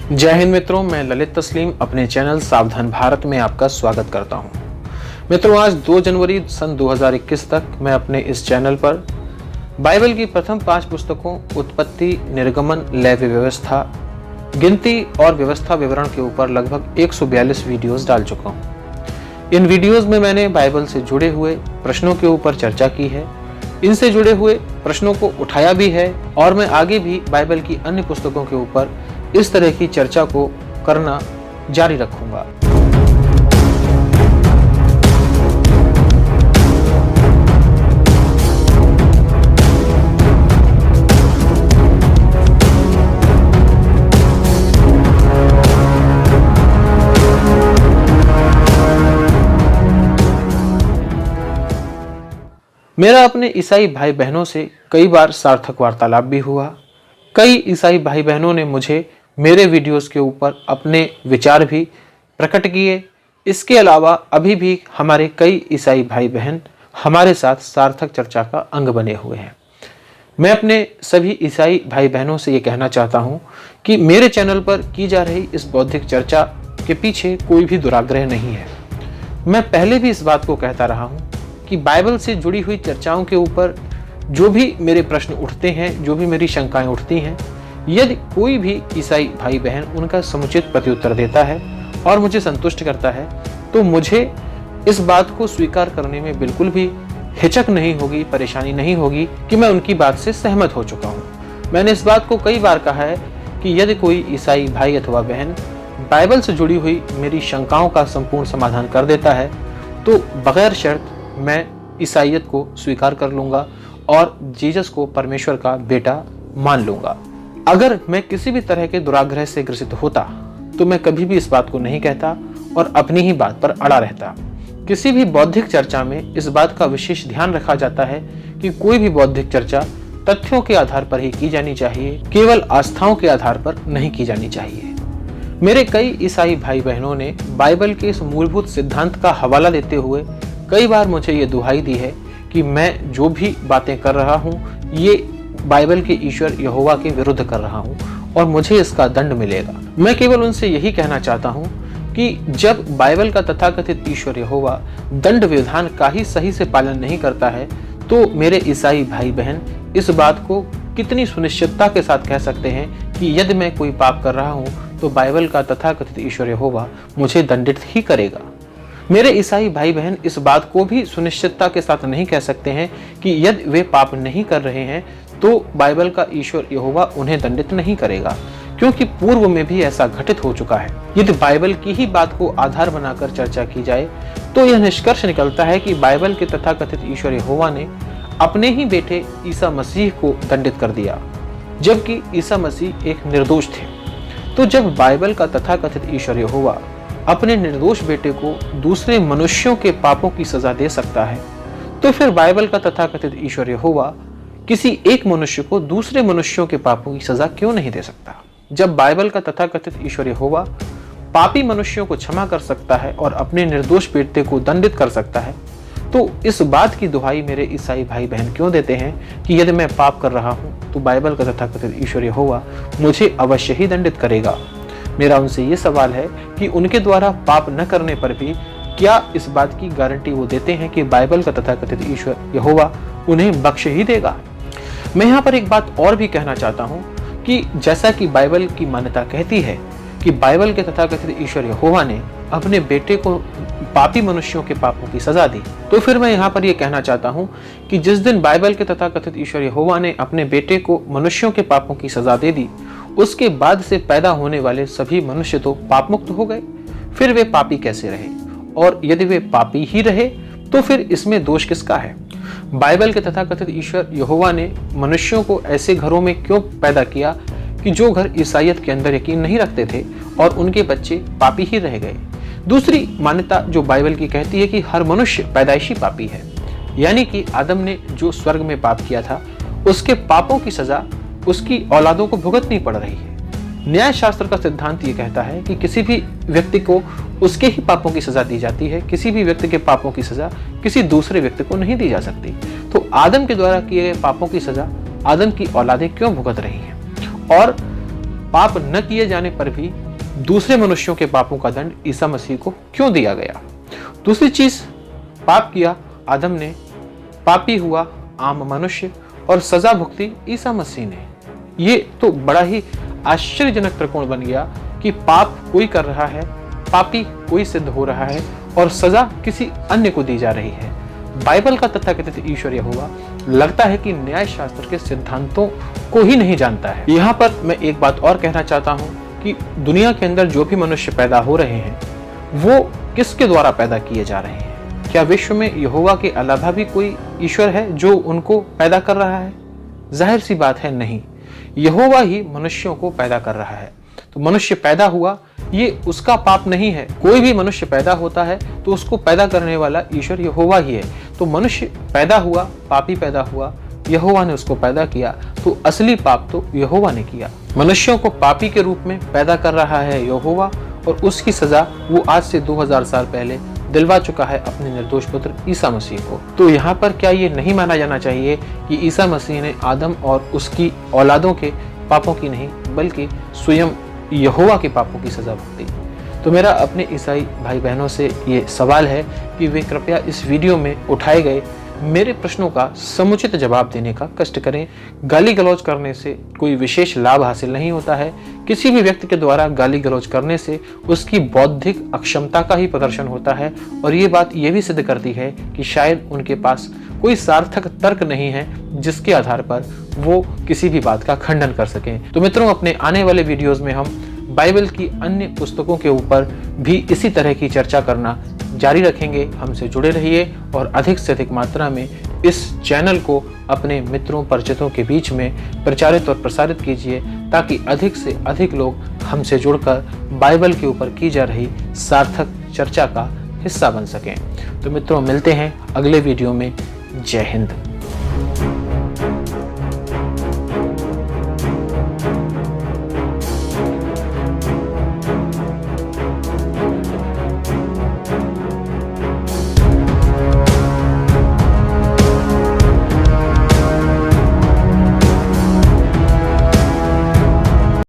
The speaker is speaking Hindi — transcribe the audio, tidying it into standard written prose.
जय हिंद मित्रों, मैं ललित तस्लीम अपने चैनल सावधान भारत में आपका स्वागत करता हूं। मित्रों, आज 2 जनवरी सन 2021 तक मैं अपने इस चैनल पर बाइबल की प्रथम 5 पुस्तकों उत्पत्ति, निर्गमन, लेवी व्यवस्था, गिनती और व्यवस्था विवरण के ऊपर लगभग 142 वीडियोस डाल चुका हूं। इन वीडियोस में मैंने बाइबल से जुड़े हुए प्रश्नों के ऊपर चर्चा की है, इनसे जुड़े हुए प्रश्नों को उठाया भी है और मैं आगे भी बाइबल की अन्य पुस्तकों के ऊपर इस तरह की चर्चा को करना जारी रखूंगा। मेरा अपने ईसाई भाई बहनों से कई बार सार्थक वार्तालाप भी हुआ। कई ईसाई भाई बहनों ने मुझे मेरे वीडियोस के ऊपर अपने विचार भी प्रकट किए। इसके अलावा अभी भी हमारे कई ईसाई भाई बहन हमारे साथ सार्थक चर्चा का अंग बने हुए हैं। मैं अपने सभी ईसाई भाई बहनों से ये कहना चाहता हूँ कि मेरे चैनल पर की जा रही इस बौद्धिक चर्चा के पीछे कोई भी दुराग्रह नहीं है। मैं पहले भी इस बात को कहता रहा हूँ कि बाइबल से जुड़ी हुई चर्चाओं के ऊपर जो भी मेरे प्रश्न उठते हैं, जो भी मेरी शंकाएं उठती हैं, यदि कोई भी ईसाई भाई बहन उनका समुचित प्रत्युत्तर देता है और मुझे संतुष्ट करता है, तो मुझे इस बात को स्वीकार करने में बिल्कुल भी हिचक नहीं होगी, परेशानी नहीं होगी कि मैं उनकी बात से सहमत हो चुका हूँ। मैंने इस बात को कई बार कहा है कि यदि कोई ईसाई भाई अथवा बहन बाइबल से जुड़ी हुई मेरी शंकाओं का संपूर्ण समाधान कर देता है, तो बगैर शर्त मैं ईसाईयत को स्वीकार कर लूंगा और जीसस को परमेश्वर का बेटा मान लूंगा। अगर मैं किसी भी तरह के दुराग्रह से ग्रसित होता तो मैं कभी भी इस बात को नहीं कहता और अपनी ही बात पर अड़ा रहता। किसी भी बौद्धिक चर्चा में इस बात का विशेष ध्यान रखा जाता है कि कोई भी बौद्धिक चर्चा तथ्यों के आधार पर ही की जानी चाहिए, केवल आस्थाओं के आधार पर नहीं की जानी चाहिए। मेरे कई ईसाई भाई बहनों ने बाइबल के इस मूलभूत सिद्धांत का हवाला देते हुए कई बार मुझे ये दुहाई दी है कि मैं जो भी बातें कर रहा हूँ ये बाइबल के ईश्वर यहोवा के विरुद्ध कर रहा हूँ और मुझे इसका दंड मिलेगा। मैं केवल उनसे यही कहना चाहता हूँ कि जब बाइबल का तथाकथित ईश्वर यहोवा दंड विधान का ही सही से पालन नहीं करता है, तो मेरे ईसाई भाई बहन इस बात को कितनी सुनिश्चितता के साथ कह सकते हैं कि यदि मैं कोई पाप कर रहा हूँ तो बाइबल का तथाकथित ईश्वर यहोवा मुझे दंडित ही करेगा। मेरे ईसाई भाई बहन इस बात को भी सुनिश्चितता के साथ नहीं कह सकते हैं कि यदि वे पाप नहीं कर रहे हैं तो बाइबल का ईश्वर यहोवा उन्हें दंडित नहीं करेगा, क्योंकि पूर्व में भी ऐसा घटित हो चुका है। यदि बाइबल की ही बात को आधार बनाकर चर्चा की जाए तो यह निष्कर्ष निकलता है कि बाइबल के तथाकथित ईश्वर यहोवा ने अपने ही बेटे ईसा मसीह को दंडित कर दिया, जबकि ईसा मसीह एक निर्दोष थे। तो जब बाइबल का तथाकथित ईश्वर यहोवा अपने निर्दोष बेटे को दूसरे मनुष्यों के पापों की सजा दे सकता है, तो फिर बाइबल का तथाकथित ईश्वर यहोवा किसी एक मनुष्य को दूसरे मनुष्यों के पापों की सजा क्यों नहीं दे सकता? जब बाइबल का तथाकथित ईश्वर यहोवा पापी मनुष्यों को क्षमा कर सकता है और अपने निर्दोष बेटे को दंडित कर सकता है, तो इस बात की दुहाई मेरे ईसाई भाई बहन क्यों देते हैं कि यदि मैं पाप कर रहा हूं तो बाइबल का तथाकथित ईश्वर यहोवा मुझे अवश्य ही दंडित करेगा? मेरा उनसे ये सवाल है कि उनके द्वारा पाप न करने पर भी क्या इस बात की गारंटी वो देते हैं कि बाइबल का तथाकथित ईश्वर यहोवा उन्हें बख्श ही देगा? मैं यहाँ पर एक बात और भी कहना चाहता हूँ कि जैसा कि बाइबल की मान्यता कहती है कि बाइबल के तथाकथित ईश्वर यहोवा ने अपने बेटे को पापी मनुष्यों के पापों की सजा दी, तो फिर मैं यहाँ पर यह कहना चाहता हूँ कि जिस दिन बाइबल के तथाकथित ईश्वर यहोवा ने अपने बेटे को मनुष्यों के पापों की सजा दे दी, उसके बाद से पैदा होने वाले सभी मनुष्य तो पाप मुक्त हो गए, फिर वे पापी कैसे रहे? और यदि वे पापी ही रहे तो फिर इसमें दोष किसका है? बाइबल के तथाकथित ईश्वर यहोवा ने मनुष्यों को ऐसे घरों में क्यों पैदा किया कि जो घर ईसाईयत के अंदर यकीन नहीं रखते थे और उनके बच्चे पापी ही रह गए? दूसरी मान्यता जो बाइबल की कहती है कि हर मनुष्य पैदाइशी पापी है, यानी कि आदम ने जो स्वर्ग में पाप किया था उसके पापों की सजा उसकी औलादों को भुगतनी पड़ रही है। न्याय शास्त्र का सिद्धांत ये कहता है कि किसी भी व्यक्ति को उसके ही पापों की सजा दी जाती है, किसी भी व्यक्ति के पापों की सजा किसी दूसरे व्यक्ति को नहीं दी जा सकती। तो आदम के द्वारा किए गए पापों की सजा आदम की औलादें क्यों भुगत रही हैं? और पाप न किए जाने पर भी दूसरे मनुष्यों के पापों का दंड ईसा मसीह को क्यों दिया गया। दूसरी चीज, पाप किया आदम ने, पापी हुआ आम मनुष्य और सजा भुगती ईसा मसीह ने। ये तो बड़ा ही आश्चर्यजनक त्रिकोण बन गया कि पाप कोई कर रहा है, पापी कोई सिद्ध हो रहा है और सजा किसी अन्य को दी जा रही है। बाइबल का तथाकथित ईश्वर यहोवा लगता है कि न्याय शास्त्र के सिद्धांतों को ही नहीं जानता है। यहाँ पर मैं एक बात और कहना चाहता हूँ कि दुनिया के अंदर जो भी मनुष्य पैदा हो रहे हैं वो किसके द्वारा पैदा किए जा रहे हैं? क्या विश्व में यहोवा के अलावा भी कोई ईश्वर है जो उनको पैदा कर रहा है? जाहिर सी बात है, नहीं। यहोवा ही मनुष्यों को पैदा कर रहा है। तो मनुष्य पैदा हुआ, ये उसका पाप नहीं है। कोई भी मनुष्य पैदा होता है तो उसको पैदा करने वाला ईश्वर यहोवा ही है। तो मनुष्य पैदा हुआ, पापी पैदा हुआ, यहोवा ने उसको पैदा किया, तो असली पाप तो यहोवा ने किया। मनुष्यों को पापी के रूप में पैदा कर रहा है यहोवा और उसकी सजा वो आज से 2000 साल पहले दिलवा चुका है अपने निर्दोष पुत्र ईसा मसीह को। तो यहाँ पर क्या ये नहीं माना जाना चाहिए कि ईसा मसीह ने आदम और उसकी औलादों के पापों की नहीं बल्कि स्वयं यहोवा के पापों की सजा भुगती? तो मेरा अपने ईसाई भाई बहनों से ये सवाल है कि वे कृपया इस वीडियो में उठाए गए मेरे प्रश्नों का समुचित जवाब देने का कष्ट करें। गाली गलौज करने से कोई विशेष लाभ हासिल नहीं होता है। किसी भी व्यक्ति के द्वारा गाली गलौज करने से उसकी बौद्धिक अक्षमता का ही प्रदर्शन होता है और ये बात ये भी सिद्ध करती है कि शायद उनके पास कोई सार्थक तर्क नहीं है जिसके आधार पर वो किसी भी बात का खंडन कर सकें। तो मित्रों, अपने आने वाले वीडियोज में हम बाइबल की अन्य पुस्तकों के ऊपर भी इसी तरह की चर्चा करना जारी रखेंगे। हमसे जुड़े रहिए और अधिक से अधिक मात्रा में इस चैनल को अपने मित्रों परिचितों के बीच में प्रचारित और प्रसारित कीजिए ताकि अधिक से अधिक लोग हमसे जुड़कर बाइबल के ऊपर की जा रही सार्थक चर्चा का हिस्सा बन सकें। तो मित्रों, मिलते हैं अगले वीडियो में। जय हिंद।